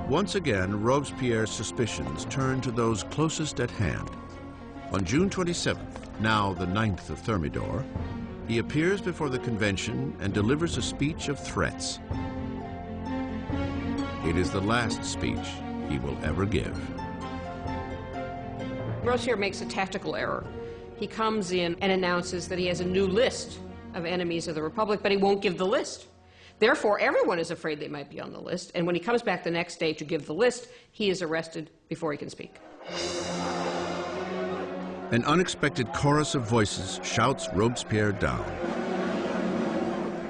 Once again, Robespierre's suspicions turn to those closest at hand. On June 27th, now the 9th of Thermidor, he appears before the convention and delivers a speech of threats. It is the last speech he will ever give. Robespierre makes a tactical error. He comes in and announces that he has a new list of enemies of the Republic, but he won't give the list. Therefore, everyone is afraid they might be on the list, and when he comes back the next day to give the list, he is arrested before he can speak. An unexpected chorus of voices shouts Robespierre down.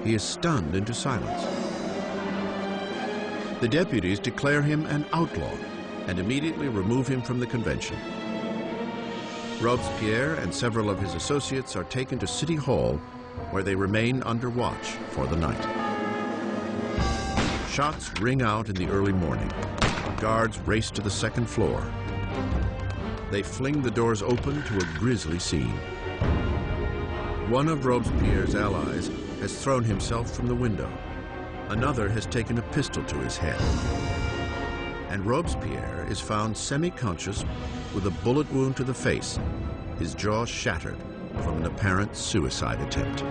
He is stunned into silence. The deputies declare him an outlaw and immediately remove him from the convention. Robespierre and several of his associates are taken to City Hall, where they remain under watch for the night. Shots ring out in the early morning. Guards race to the second floor. They fling the doors open to a grisly scene. One of Robespierre's allies has thrown himself from the window. Another has taken a pistol to his head. And Robespierre is found semi-conscious with a bullet wound to the face, his jaw shattered from an apparent suicide attempt.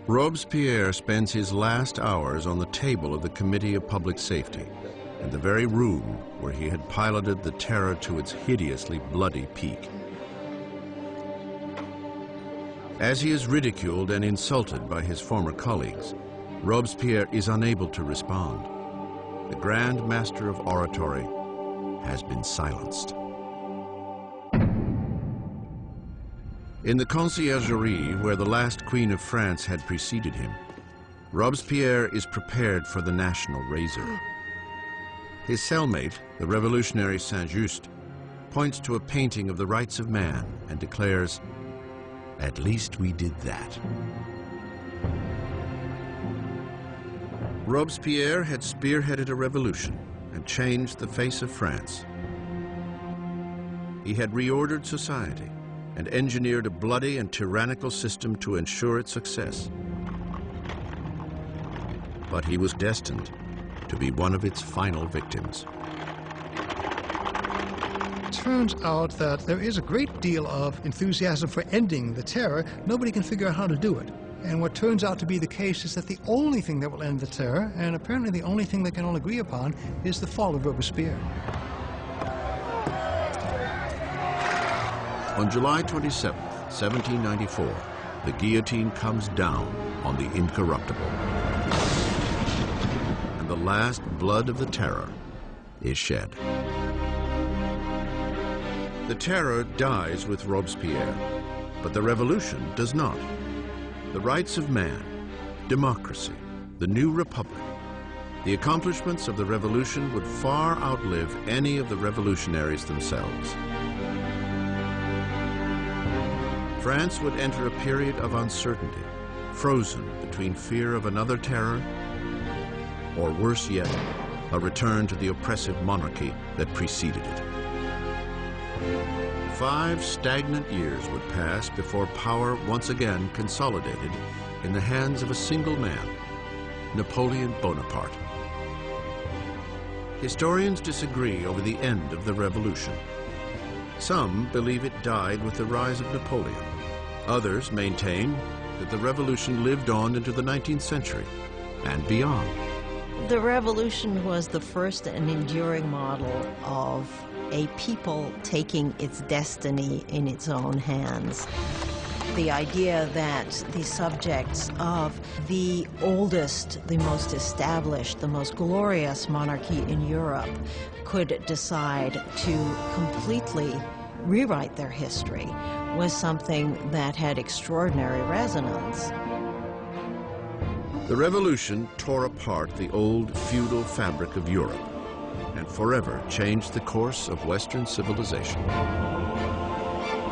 Robespierre spends his last hours on the table of the Committee of Public Safety, in the very room where he had piloted the terror to its hideously bloody peak. As he is ridiculed and insulted by his former colleagues, Robespierre is unable to respond. The Grand Master of Oratory has been silenced. In the conciergerie, where the last Queen of France had preceded him, Robespierre is prepared for the national razor. His cellmate, the revolutionary Saint-Just, points to a painting of the rights of man and declares, "At least we did that." Robespierre had spearheaded a revolution and changed the face of France. He had reordered society and engineered a bloody and tyrannical system to ensure its success. But he was destined to be one of its final victims. It turns out that there is a great deal of enthusiasm for ending the terror. Nobody can figure out how to do it. And what turns out to be the case is that the only thing that will end the terror, and apparently the only thing they can all agree upon, is the fall of Robespierre. On July 27th, 1794, the guillotine comes down on the incorruptible. And the last blood of the terror is shed. The terror dies with Robespierre, but the revolution does not. The rights of man, democracy, the new republic, the accomplishments of the revolution would far outlive any of the revolutionaries themselves. France would enter a period of uncertainty, frozen between fear of another terror, or worse yet, a return to the oppressive monarchy that preceded it. 5 stagnant years would pass before power once again consolidated in the hands of a single man, Napoleon Bonaparte. Historians disagree over the end of the revolution. Some believe it died with the rise of Napoleon. Others maintain that the revolution lived on into the 19th century and beyond. The revolution was the first and enduring model of a people taking its destiny in its own hands. The idea that the subjects of the oldest, the most established, the most glorious monarchy in Europe could decide to completely rewrite their history was something that had extraordinary resonance. The revolution tore apart the old feudal fabric of Europe and forever changed the course of Western civilization.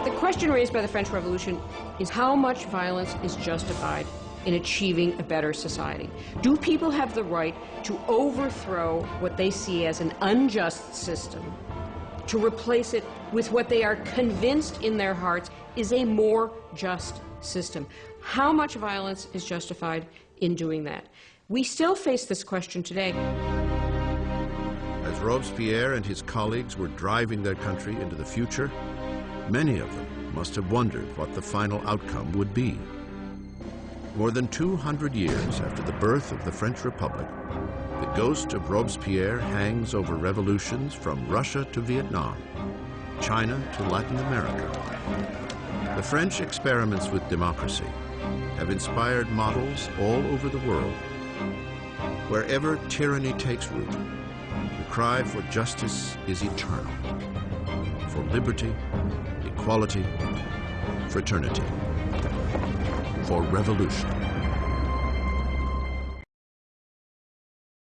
The question raised by the French Revolution is how much violence is justified in achieving a better society? Do people have the right to overthrow what they see as an unjust system, to replace it with what they are convinced in their hearts is a more just system? How much violence is justified in doing that? We still face this question today. As Robespierre and his colleagues were driving their country into the future, many of them must have wondered what the final outcome would be. More than 200 years after the birth of the French Republic, the ghost of Robespierre hangs over revolutions from Russia to Vietnam, China to Latin America. The French experiments with democracy have inspired models all over the world. Wherever tyranny takes root, the cry for justice is eternal, for liberty, equality, fraternity, for revolution.